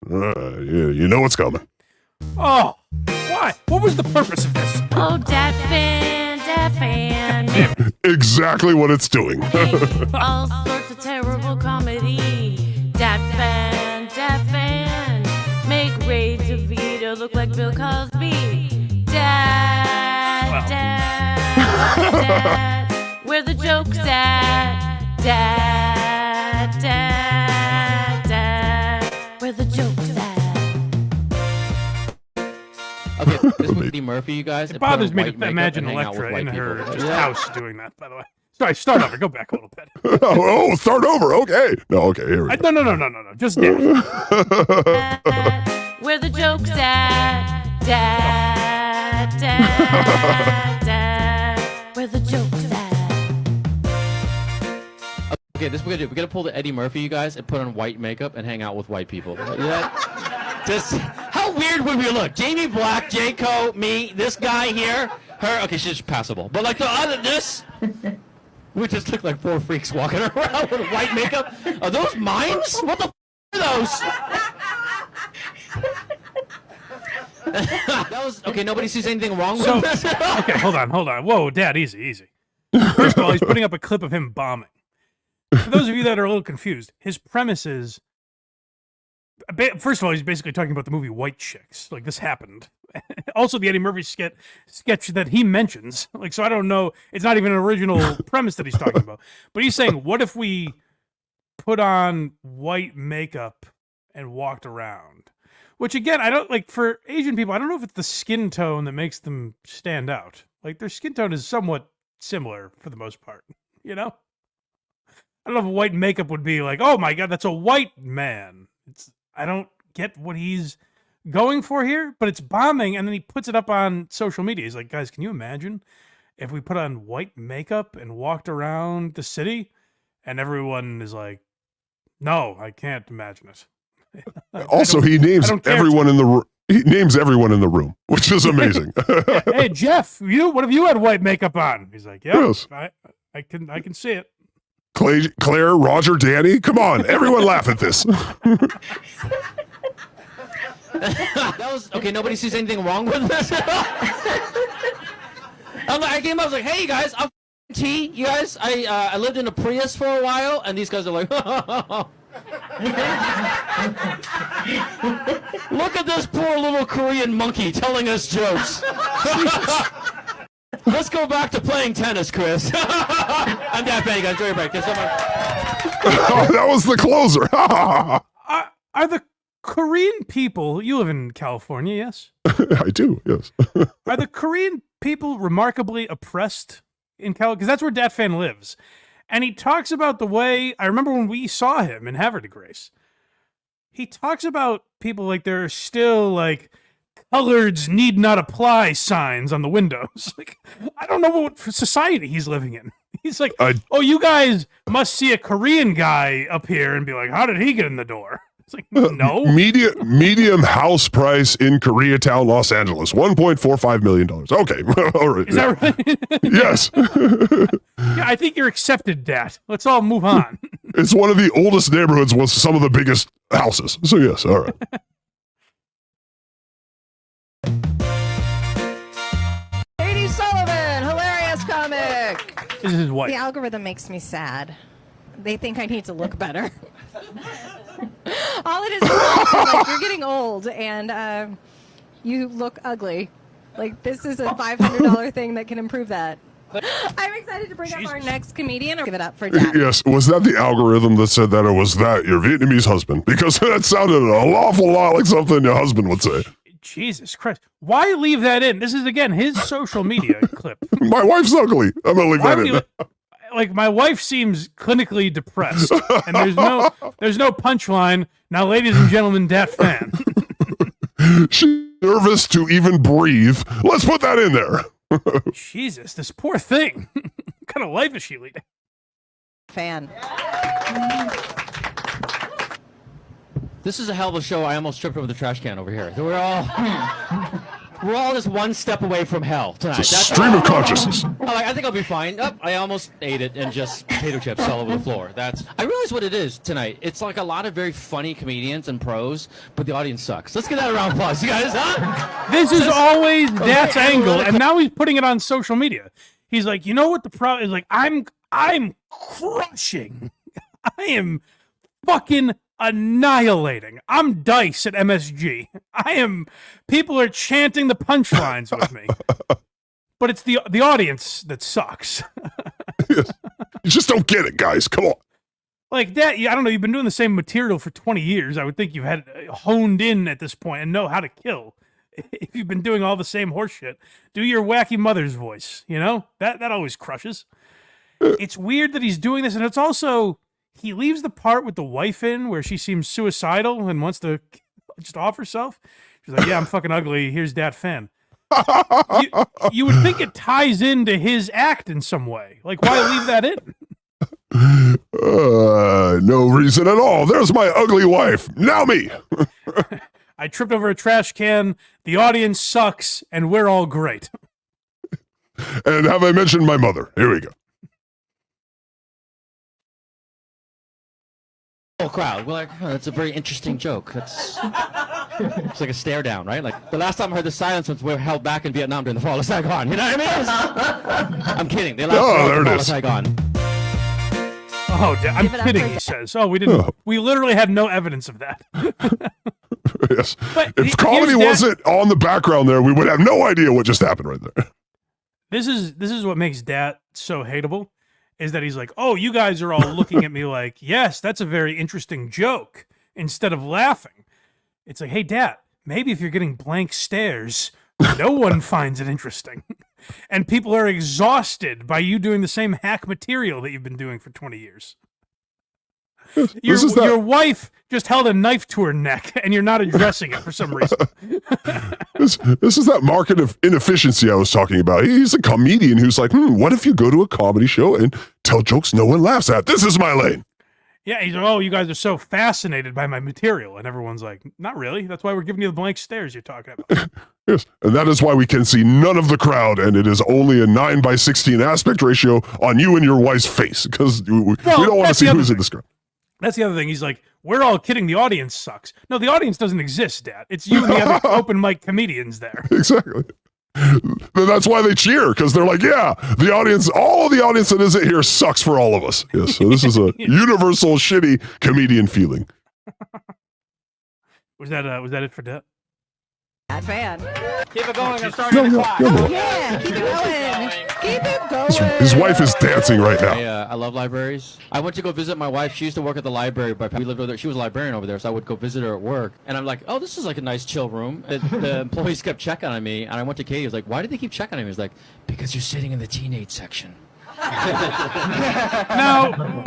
You know what's coming. Oh, why? What was the purpose of this? Oh, that fan. Exactly what it's doing. All sorts of terrible comedy. That fan. Make Ray DeVito look like Bill Cosby. Dad. Where the joke's at. Dad. Where the joke's at. Okay, this would be Murphy, you guys. It bothers me to imagine Elektra in her house doing that, by the way. Sorry, start over. Go back a little bit. Start over. Okay. No, okay, here we go. No. Just Dad. Where the joke's at. Dad. Where the joke's at. Okay, this is what we're gonna do. We're gonna pull the Eddie Murphy, you guys, and put on white makeup and hang out with white people. Yeah. Just how weird would we look? Jamie Black, J. Cole, me, this guy here, her. Okay, she's passable. But like the other this, we just look like four freaks walking around with white makeup. Are those mimes? What the are those? That was okay. Nobody sees anything wrong with this. Okay, hold on. Whoa, Dad, easy. First of all, he's putting up a clip of him bombing. For those of you that are a little confused, his premise is, first of all, he's basically talking about the movie White Chicks. Like, this happened. Also, the Eddie Murphy sketch that he mentions. Like, so I don't know. It's not even an original premise that he's talking about. But he's saying, what if we put on white makeup and walked around? Which, again, I don't, like, for Asian people, I don't know if it's the skin tone that makes them stand out. Like, their skin tone is somewhat similar for the most part, you know? I don't know if white makeup would be like, oh my God, that's a white man. I don't get what he's going for here, but it's bombing, and then he puts it up on social media. He's like, guys, can you imagine if we put on white makeup and walked around the city? And everyone is like, no, I can't imagine it. Also, he names everyone in the room. He names everyone in the room, which is amazing. Hey, Jeff, what if you had white makeup on? He's like, yeah, yes. I can see it. Claire, Roger, Danny, come on, everyone laugh at this. That was okay. Nobody sees anything wrong with this. I came up, I was like, "Hey, you guys, I'm T. You guys, I lived in a Prius for a while," and these guys are like, "Look at this poor little Korean monkey telling us jokes." Let's go back to playing tennis, Chris. I'm that bad, guys. Enjoy your break. That was the closer. Are the Korean people, you live in California, yes? I do, yes. Are the Korean people remarkably oppressed in California? Because that's where Dat Phan lives. And he talks about the way, I remember when we saw him in Havre de Grace, he talks about people like there are still like coloreds need not apply signs on the windows. Like, I don't know what society he's living in. He's like, oh, you guys must see a Korean guy up here and be like, how did he get in the door? It's like, no. Medium house price in Koreatown, Los Angeles, $1.45 million. Okay, all right. Is that right? Yes. Yeah, I think you're accepted, Dad. Let's all move on. It's one of the oldest neighborhoods with some of the biggest houses. So yes, all right. This is what the algorithm makes me sad. They think I need to look better. All it is like you're getting old and you look ugly. Like this is a $500 thing that can improve that. I'm excited to bring up our next comedian. Give it up for Jack. Yes, was that the algorithm that said that, or was that your Vietnamese husband? Because that sounded an awful lot like something your husband would say. Jesus Christ. Why leave that in? This is, again, his social media clip. My wife's ugly. I'm going to leave that in. Like, my wife seems clinically depressed, and there's no punchline. Now, ladies and gentlemen, Dat Phan. She's nervous to even breathe. Let's put that in there. Jesus, this poor thing. What kind of life is she leading? Fan. This is a hell of a show. I almost tripped over the trash can over here. We're all... We're all just one step away from hell tonight. It's a stream of consciousness. I think I'll be fine. Oh, I almost ate it and just potato chips all over the floor. I realize what it is tonight. It's like a lot of very funny comedians and pros, but the audience sucks. Let's get that a round of applause, you guys, huh? This is always Dad's angle, and now he's putting it on social media. He's like, you know what the problem is? Like, I'm crushing. I am fucking annihilating. I'm Dice at MSG. People are chanting the punchlines with me. But it's the audience that sucks. Yes. You just don't get it, guys. Come on. Like that, I don't know, you've been doing the same material for 20 years. I would think you've had honed in at this point and know how to kill. If you've been doing all the same horse shit, do your wacky mother's voice, you know? That always crushes. It's weird that he's doing this, and it's also, he leaves the part with the wife in where she seems suicidal and wants to just off herself. She's like, yeah, I'm fucking ugly. Here's that Phan. You would think it ties into his act in some way. Like, why leave that in? No reason at all. There's my ugly wife. Now me. I tripped over a trash can. The audience sucks, and we're all great. And have I mentioned my mother? Here we go. Whole crowd. We're like, oh, that's a very interesting joke. It's like a stare down, right? Like the last time I heard the silence was we were held back in Vietnam during the fall of Saigon. You know what I mean? I'm kidding. They laughed there the it fall is. of Saigon. Oh, I'm Give it up kidding, for he Dad. says. Oh, we didn't. We literally have no evidence of that. Yes. But If comedy here's wasn't on the background there, we would have no idea what just happened right there. This is what makes Dat so hateable, is that he's like, oh, you guys are all looking at me like, yes, that's a very interesting joke, instead of laughing. It's like, hey, Dad, maybe if you're getting blank stares, no one finds it interesting. And people are exhausted by you doing the same hack material that you've been doing for 20 years. Your wife just held a knife to her neck, and you're not addressing it for some reason. This is that market of inefficiency I was talking about. He's a comedian who's like, what if you go to a comedy show and tell jokes no one laughs at? This is my lane. Yeah, he's like, oh, you guys are so fascinated by my material. And everyone's like, not really. That's why we're giving you the blank stares you're talking about. Yes, and that is why we can see none of the crowd, and it is only a 9:16 aspect ratio on you and your wife's face, because we don't want to see who's in this crowd. That's the other thing. He's like, we're all kidding. The audience sucks. No, the audience doesn't exist, Dad. It's you and the other open mic comedians there. Exactly. That's why they cheer, because they're like, yeah, the audience, all the audience that isn't here sucks for all of us. Yes, so this is a universal shitty comedian feeling. Was that it for Dad? Bad fan. Keep it going. I'm starting the clock. Yeah, keep it going. Keep it going. His wife is dancing right now. I love libraries. I went to go visit my wife. She used to work at the library, but we lived over there. She was a librarian over there, so I would go visit her at work. And I'm like, oh, this is like a nice chill room. The employees kept checking on me, and I went to Katie. I was like, why did they keep checking on me? He was like, because you're sitting in the teenage section. Now,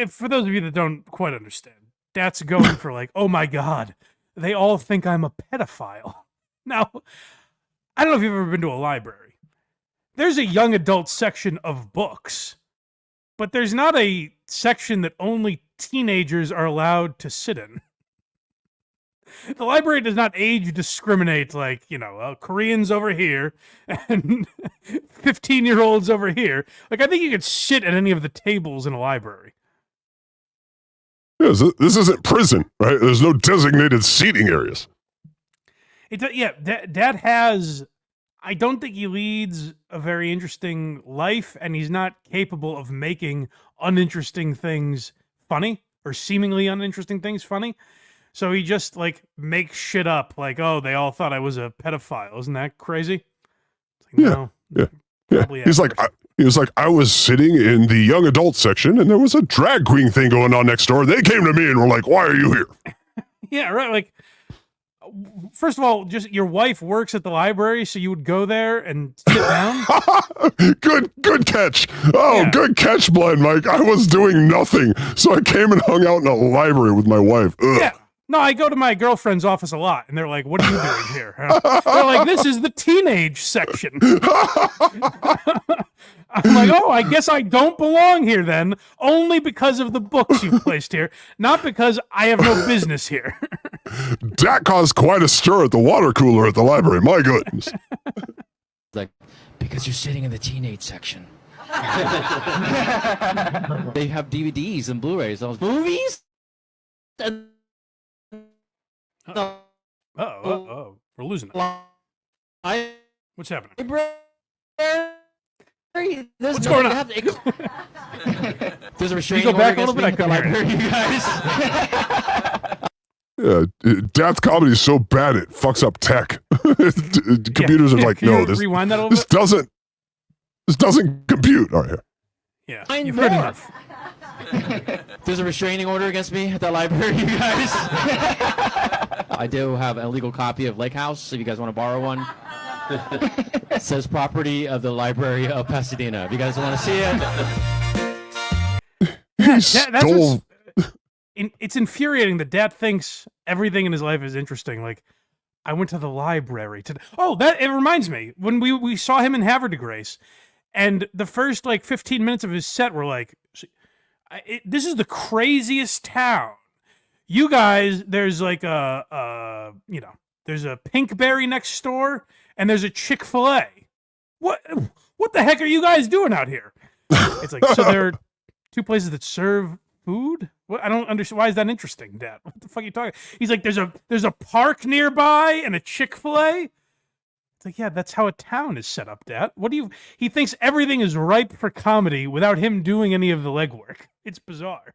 for those of you that don't quite understand, Dad's going for like, oh my God, they all think I'm a pedophile. Now, I don't know if you've ever been to a library. There's a young adult section of books, but there's not a section that only teenagers are allowed to sit in. The library does not age discriminate, like, Koreans over here and 15-year-olds over here. Like, I think you could sit at any of the tables in a library. Yes, this isn't prison, right? There's no designated seating areas. Dad has, I don't think he leads a very interesting life, and he's not capable of making uninteresting things funny, or seemingly uninteresting things funny. So he just, like, makes shit up, like, oh, they all thought I was a pedophile. Isn't that crazy? It's like, no, yeah. He was like, I was sitting in the young adult section, and there was a drag queen thing going on next door. They came to me and were like, why are you here? Yeah, right, like, first of all, just your wife works at the library, so you would go there and sit down. Good catch. Oh, Yeah. Good catch, Blind Mike. I was doing nothing, so I came and hung out in a library with my wife. Ugh. Yeah, No, I go to my girlfriend's office a lot, and they're like, "What are you doing here?" They're like, "This is the teenage section." I'm like, "Oh, I guess I don't belong here then, only because of the books you placed here, not because I have no business here." That caused quite a stir at the water cooler at the library. My goodness. Like, because you're sitting in the teenage section. They have DVDs and Blu-rays. Those movies. And Oh, we're losing it. I. What's happening? What's going on? There's a restraining go order back a little against bit? me I at the couldn't hear library, you guys. Yeah, Dad's comedy is so bad it fucks up tech. Computers are like, Can you no, this rewind that a little this bit? doesn't compute. All right, here. Yeah, Find you've heard more. enough. There's a restraining order against me at the library, you guys. I do have an illegal copy of Lake House, if you guys want to borrow one. It says property of the Library of Pasadena. If you guys want to see it. He That's stole. it's infuriating that Dad thinks everything in his life is interesting. Like, I went to the library today. Oh, it reminds me when we saw him in Havre de Grace, and the first like 15 minutes of his set were like, "This is the craziest town." You guys, there's like there's a Pinkberry next door, and there's a Chick-fil-A. What the heck are you guys doing out here? It's like, so there are two places that serve food? What? I don't understand. Why is that interesting, Dad? What the fuck are you talking? He's like, there's a park nearby and a Chick-fil-A. It's like, yeah, that's how a town is set up, Dad. He thinks everything is ripe for comedy without him doing any of the legwork. It's bizarre.